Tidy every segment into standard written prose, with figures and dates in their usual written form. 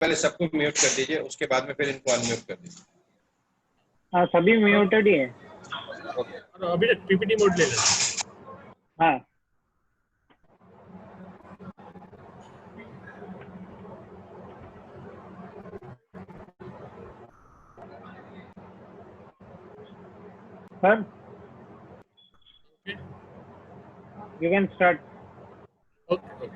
पहले सबको म्यूट कर दीजिए, उसके बाद में फिर इनको अनम्यूट कर दीजिए। हाँ, सभी म्यूटेड ही है। ओके, अभी तक पीपीटी मोड ले लेना। हाँ, sir you can start. Okay.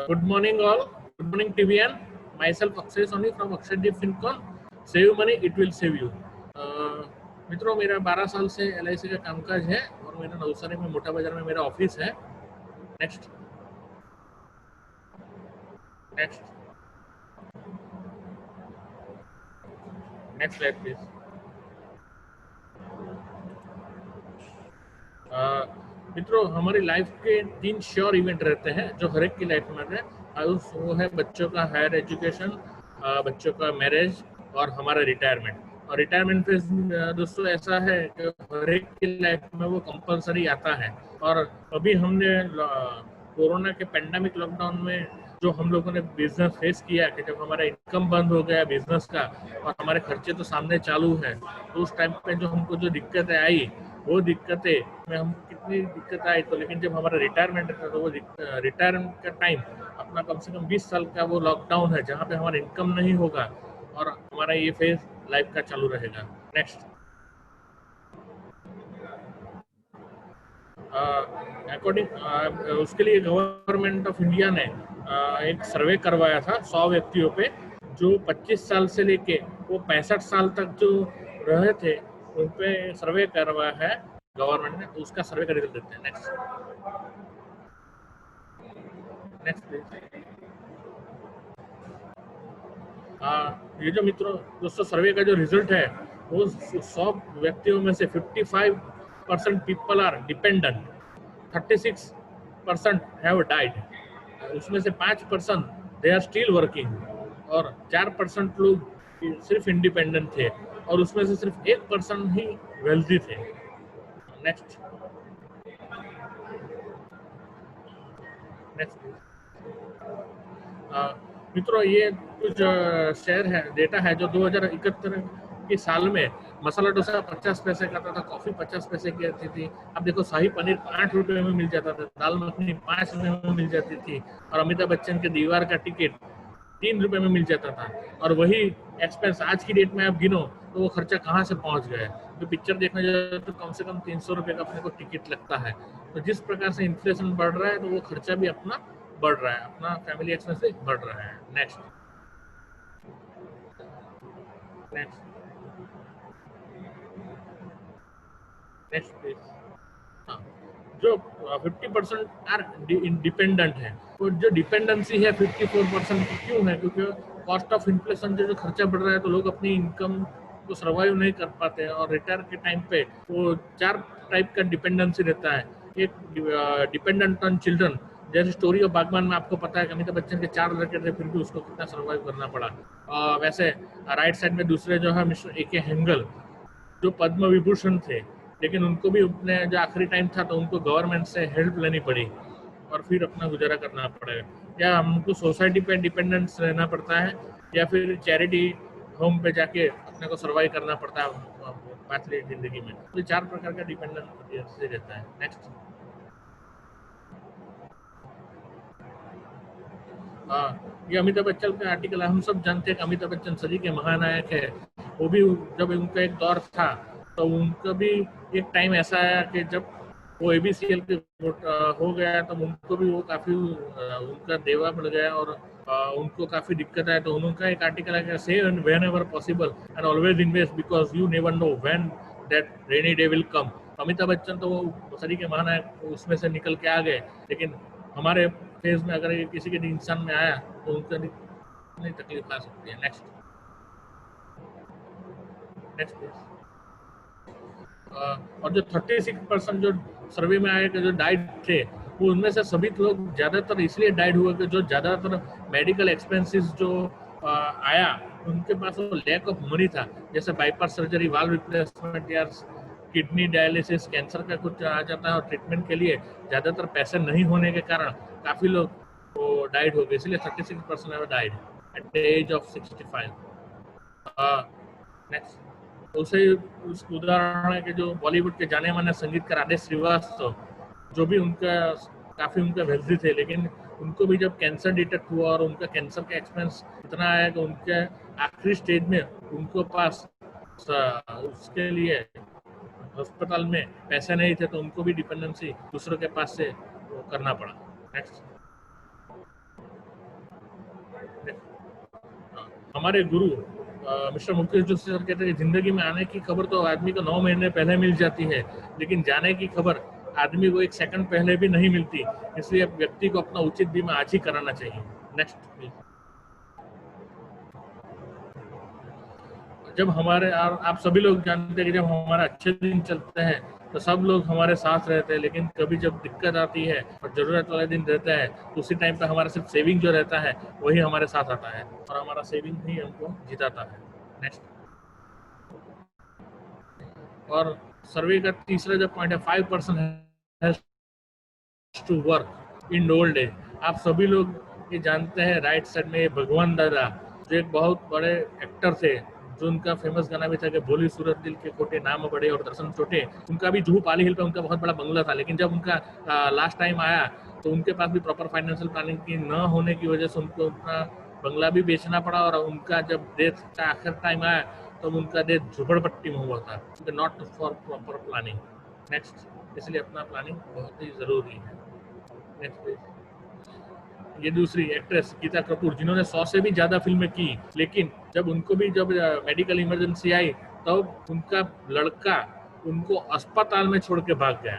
Good morning all. Good morning TVN. Myself Akshay Soni from Akshaydeep Fincon. Save money, it will save you. मित्रों, मेरा 12 साल से LIC का कामकाज है और मेरा नवसारी में मोटा बाजार में मेरा ऑफिस है। Next slide please. मित्रों, हमारी लाइफ के 3 श्योर इवेंट रहते हैं जो हर एक की लाइफ में रहते हैं। वो है बच्चों का हायर एजुकेशन, बच्चों का मैरिज और हमारा रिटायरमेंट। और रिटायरमेंट फेज दोस्तों ऐसा है कि हर एक की लाइफ में वो कंपलसरी आता है। और अभी हमने कोरोना के पेंडेमिक लॉकडाउन में जो हम लोगों ने बिजनेस फेस किया कि जब हमारा इनकम बंद हो गया बिजनेस का और हमारे खर्चे तो सामने चालू है, तो उस टाइम पे जो हमको जो दिक्कतें आई, वो दिक्कतें में हम कितनी दिक्कत आई तो, लेकिन जब हमारा रिटायरमेंट था तो वो रिटायरमेंट का टाइम अपना कम से कम 20 साल का वो लॉकडाउन है जहाँ पे हमारा इनकम नहीं होगा और हमारा ये फेज लाइफ का चालू रहेगा। नेक्स्ट। अकॉर्डिंग उसके लिए गवर्नमेंट ऑफ इंडिया ने एक सर्वे करवाया था 100 व्यक्तियों पे जो 25 साल से लेके वो 65 साल तक जो रहे थे उन पे सर्वे करवाया है गवर्नमेंट ने। तो उसका सर्वे का रिजल्ट देखते हैं। Next please. ये जो मित्रों दोस्तों सर्वे का जो रिजल्ट है वो 100 व्यक्तियों में से 55% people are dependent, 36% have died, उसमें से 5% दे आर स्टिल वर्किंग और 4% लोग सिर्फ इंडिपेंडेंट थे और उसमें से सिर्फ 1% ही वेल्दी थे। नेक्स्ट। मित्रों, ये कुछ शेयर है, डेटा है जो 2071 के साल में मसाला डोसा 50 पैसे का था, कॉफी 50 पैसे की आती थी। अब देखो शाही पनीर 8 रुपए में मिल जाता था, दाल मखनी 5 रुपए में मिल जाती थी और अमिताभ बच्चन के दीवार का टिकट 3 रुपए में मिल जाता था। और वही एक्सपेंस आज की डेट में आप गिनो तो वो खर्चा कहाँ से पहुंच गया है। तो पिक्चर देखने जाए तो कम से कम 300 रुपए का अपने को टिकट लगता है। तो जिस प्रकार से इन्फ्लेशन बढ़ रहा है तो वो खर्चा भी अपना बढ़ रहा है, अपना फैमिली एक्सपेंस भी बढ़ रहा है। Next please. जो 50% आर इंडिपेंडेंट है, तो जो डिपेंडेंसी है 54% क्यों है? क्योंकि कॉस्ट ऑफ इन्फ्लेशन जो खर्चा बढ़ रहा है तो लोग अपनी इनकम को सर्वाइव नहीं कर पाते हैं। और रिटायर के टाइम पे वो 4 टाइप का डिपेंडेंसी रहता है। एक डिपेंडेंट ऑन चिल्ड्रन, जैसे स्टोरी ऑफ बागबान में आपको पता है कि अमिताभ बच्चन के 4 लड़के थे फिर भी उसको कितना सर्वाइव करना पड़ा। वैसे राइट साइड में दूसरे जो है मिस्टर A.K. हेंगल जो पद्म विभूषण थे, लेकिन उनको भी अपने जो आखिरी टाइम था तो उनको गवर्नमेंट से हेल्प लेनी पड़ी और फिर अपना गुजारा करना पड़ेगा। या हमको सोसाइटी पे डिपेंडेंस रहना पड़ता है या फिर चैरिटी होम पे जाके अपने को सर्वाइव करना पड़ता है पाथली जिंदगी में। तो 4 प्रकार का डिपेंडेंस रहता है। नेक्स्ट। ये अमिताभ बच्चन का आर्टिकल हम सब जानते हैं कि अमिताभ बच्चन सदी के महानायक है। वो भी जब उनका एक दौर था तो उनका भी एक टाइम ऐसा आया कि जब वो ABCL के हो गया तो उनको भी वो काफ़ी उनका देवा बढ़ गया और उनको काफ़ी दिक्कत है। तो उनका एक आर्टिकल है कि save when ever possible and always invest because you never know when that rainy day will come. Amitabh Bachchan तो वो सदी के महानायक उसमें से निकल के आ गए, लेकिन हमारे फेज में अगर किसी के इंसान में आया तो उनका नहीं तकलीफ आ सकती है। Next please. और जो 36% जो सर्वे में आए कि जो डाइड थे वो उनमें से सभी लोग ज़्यादातर इसलिए डाइड हुए कि जो ज़्यादातर मेडिकल एक्सपेंसेस जो आया उनके पास वो लैक ऑफ मनी था। जैसे बाईपास सर्जरी, वाल्व रिप्लेसमेंट या किडनी डायलिसिस, कैंसर का कुछ आ जाता है और ट्रीटमेंट के लिए ज़्यादातर पैसे नहीं होने के कारण काफ़ी लोग वो डाइड हो गए, इसलिए 36% have died at the age of 65। Next उसे उस उदाहरण है कि जो बॉलीवुड के जाने माने संगीतकार आदेश श्रीवास्तव, जो भी उनका काफ़ी उनके वेल्दी थे, लेकिन उनको भी जब कैंसर डिटेक्ट हुआ और उनका कैंसर का एक्सपेंस इतना आया कि उनके आखिरी स्टेज में उनको पास उसके लिए अस्पताल में पैसे नहीं थे, तो उनको भी डिपेंडेंसी दूसरों के पास से वो करना पड़ा। नेक्स्ट, हमारे गुरु मिस्टर मुकेश जोशी सर कहते हैं कि जिंदगी में आने की खबर तो आदमी को 9 महीने पहले मिल जाती है, लेकिन जाने की खबर आदमी को 1 सेकंड पहले भी नहीं मिलती, इसलिए व्यक्ति को अपना उचित बीमा आज ही कराना चाहिए। Next please. जब हमारे आप सभी लोग जानते हैं कि जब हमारे अच्छे दिन चलते हैं तो सब लोग हमारे साथ रहते हैं, लेकिन कभी जब दिक्कत आती है और जरूरत वाले दिन रहता है तो उसी टाइम पे हमारा सिर्फ सेविंग जो रहता है वही हमारे साथ आता है और हमारा सेविंग ही हमको जिताता है। नेक्स्ट, और सर्वे का तीसरा जो पॉइंट है 5% has to work in old age. आप सभी लोग ये जानते हैं, राइट साइड में भगवान दादा जो एक बहुत बड़े एक्टर थे, जो उनका फेमस गाना भी था कि बोली सूरत दिल के खोटे नाम बड़े और दर्शन छोटे। उनका भी जुहू पाली हिल पे उनका बहुत बड़ा बंगला था, लेकिन जब उनका लास्ट टाइम आया तो उनके पास भी प्रॉपर फाइनेंशियल प्लानिंग की न होने की वजह से उनको अपना बंगला भी बेचना पड़ा, और उनका जब डेथ का आखिर टाइम आया तो उनका डेथ झुपड़पट्टी में हुआ था, not for proper planning. Next, इसलिए अपना प्लानिंग बहुत ही ज़रूरी है। Next please. ये दूसरी एक्ट्रेस गीता कपूर, जिन्होंने 100 से भी ज़्यादा फिल्में की, लेकिन जब उनको भी जब मेडिकल इमरजेंसी आई तब तो उनका लड़का उनको अस्पताल में छोड़ के भाग गया।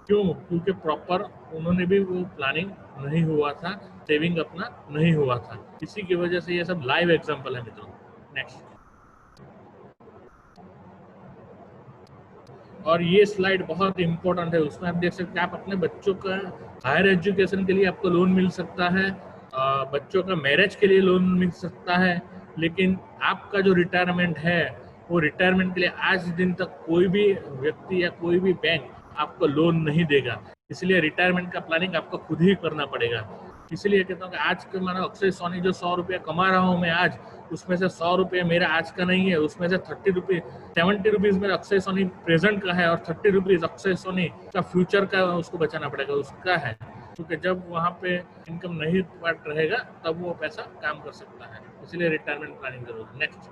क्यों? क्योंकि प्रॉपर उन्होंने भी वो प्लानिंग नहीं हुआ था, सेविंग अपना नहीं हुआ था। इसी की वजह से ये सब लाइव एग्जाम्पल है मित्रों। नेक्स्ट, और ये स्लाइड बहुत इंपॉर्टेंट है, उसमें आप देख सकते हैं आप अपने बच्चों का हायर एजुकेशन के लिए आपको लोन मिल सकता है, बच्चों का मैरिज के लिए लोन मिल सकता है, लेकिन आपका जो रिटायरमेंट है वो रिटायरमेंट के लिए आज दिन तक कोई भी व्यक्ति या कोई भी बैंक आपको लोन नहीं देगा। इसलिए रिटायरमेंट का प्लानिंग आपको खुद ही करना पड़ेगा। इसलिए कहता हूँ कि आज के माना अक्षय सोनी जो 100 रुपया कमा रहा हूँ मैं आज, उसमें से 100 रुपये मेरा आज का नहीं है, उसमें से 70 रुपीज़ मेरा अक्षय सोनी प्रेजेंट का है और 30 रुपीज़ अक्षय सोनी का फ्यूचर का उसको बचाना पड़ेगा, उसका है। क्योंकि जब वहाँ पे इनकम नहीं पार्ट रहेगा तब वो पैसा काम कर सकता है, इसलिए रिटायरमेंट प्लानिंग जरूरी है। नेक्स्ट,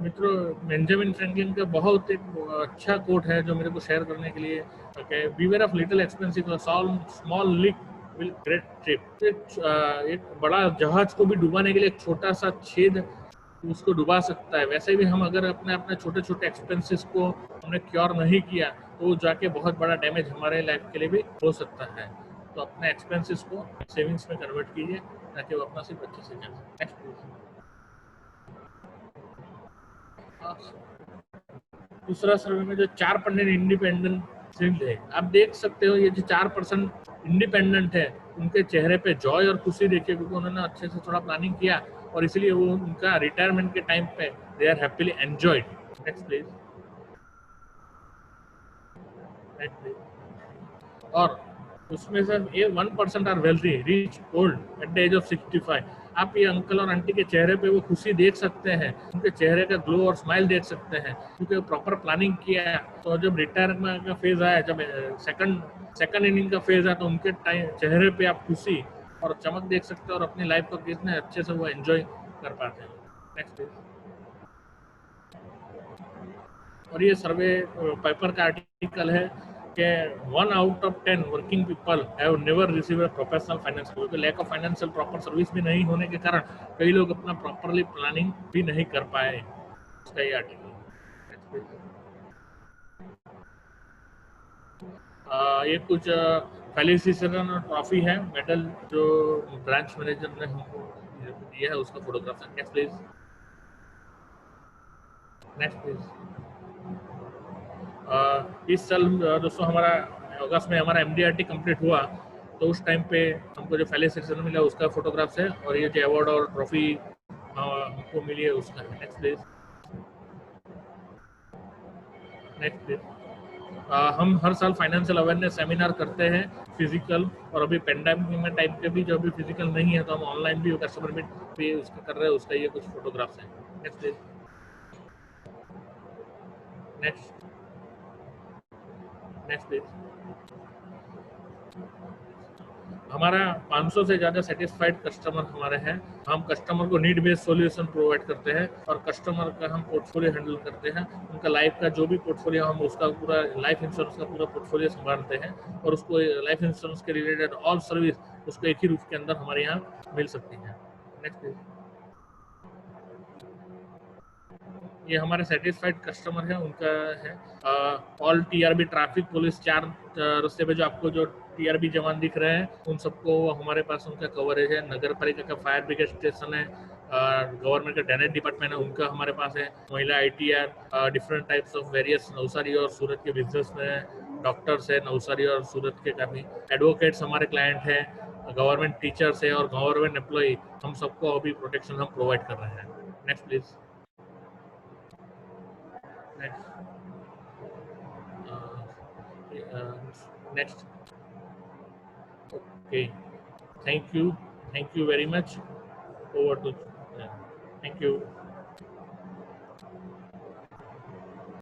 मित्रों बेंजामिन फ्रैंकलिन का बहुत एक अच्छा कोट है जो मेरे को शेयर करने के लिए, okay, beware of little expensive small leak will great trip. एक बड़ा जहाज को भी डुबाने के लिए एक छोटा सा छेद उसको डुबा सकता है, वैसे भी हम अगर अपने छोटे छोटे एक्सपेंसेस को हमने क्योर नहीं किया तो जाके बहुत बड़ा डैमेज हमारे लाइफ के लिए भी हो सकता है। तो अपने एक्सपेंसेस को सेविंग्स में कन्वर्ट कीजिए ताकि वो अपना सिर्फ अच्छे से चल सके। नेक्स्ट, दूसरा सर्वे में जो 4% इंडिपेंडेंट फील्ड है, आप देख सकते हो ये जो 4% इंडिपेंडेंट है उनके चेहरे पे जॉय और खुशी देखिए, क्योंकि उन्होंने अच्छे से थोड़ा प्लानिंग किया और इसीलिए वो उनका रिटायरमेंट के टाइम पे they are happily enjoyed. Next please. और उसमें से ये 1% are wealthy rich old at the age of 65। आप ये अंकल और आंटी के चेहरे पे वो खुशी देख सकते हैं, उनके चेहरे का ग्लो और स्माइल देख सकते हैं, क्योंकि प्रॉपर प्लानिंग किया। तो जब रिटायरमेंट का फेज आया, जब सेकंड इनिंग का फेज आया, तो उनके चेहरे पे आप खुशी और चमक देख सकते हैं और अपनी लाइफ को कितने अच्छे से वो एंजॉय कर पाते हैं। नेक्स्ट। और ये सर्वे पेपर का आर्टिकल है कि 1 out of 10 working people have never receive a professional financial, क्योंकि lack of financial proper service भी नहीं होने के कारण कई लोग अपना प्रॉपरली प्लानिंग भी नहीं कर पाए। इसका ये आर्टिकल ये कुछ फेलिसिटेशन ट्रॉफी है, मेडल जो ब्रांच मैनेजर ने हमको दिया है उसका फोटोग्राफ है। Next please. Next please. इस साल दोस्तों हमारा अगस्त में हमारा MDRT कंप्लीट हुआ, तो उस टाइम पे हमको जो फेलिसिटेशन मिला उसका फोटोग्राफ्स है, और ये जो अवार्ड और ट्रॉफी हमको मिली है उसका। Next please. Next please. हम हर साल फाइनेंशियल अवेयरनेस सेमिनार करते हैं फिजिकल, और अभी पेंडेमिक में टाइप के भी जो अभी फिजिकल नहीं है तो हम ऑनलाइन भी कस्टमर मीट भी उसका कर रहे हैं, उसका ये कुछ फोटोग्राफ्स हैं। Next please, next next please. हमारा 500 से ज़्यादा सेटिस्फाइड कस्टमर हमारे हैं। हम कस्टमर को नीड बेस्ड सॉल्यूशन प्रोवाइड करते हैं और कस्टमर का हम पोर्टफोलियो हैंडल करते हैं। उनका लाइफ का जो भी पोर्टफोलियो, हम उसका पूरा लाइफ इंश्योरेंस का पूरा पोर्टफोलियो संभालते हैं और उसको लाइफ इंश्योरेंस के रिलेटेड ऑल सर्विस उसको एक ही रूफ के अंदर हमारे यहाँ मिल सकती है। Next please. ये हमारे सेटिस्फाइड कस्टमर है, उनका है ऑल टीआरबी ट्रैफिक पुलिस 4 रास्ते पे जो आपको जो टीआरबी जवान दिख रहे हैं उन सबको हमारे पास उनका कवरेज है। नगर पालिका का फायर ब्रिगेड स्टेशन है, गवर्नमेंट का ड्रेनेज डिपार्टमेंट है, उनका हमारे पास है। महिला ITR, different types of various Navsari और सूरत के बिजनेस में डॉक्टर्स है, नवसारी और सूरत के काफ़ी एडवोकेट्स हमारे क्लाइंट हैं, गवर्नमेंट टीचर्स है और गवर्नमेंट एम्प्लॉय, हम सबको अभी प्रोटेक्शन हम प्रोवाइड कर रहे हैं। Next please, next. Okay, thank you very much. Over to thank you.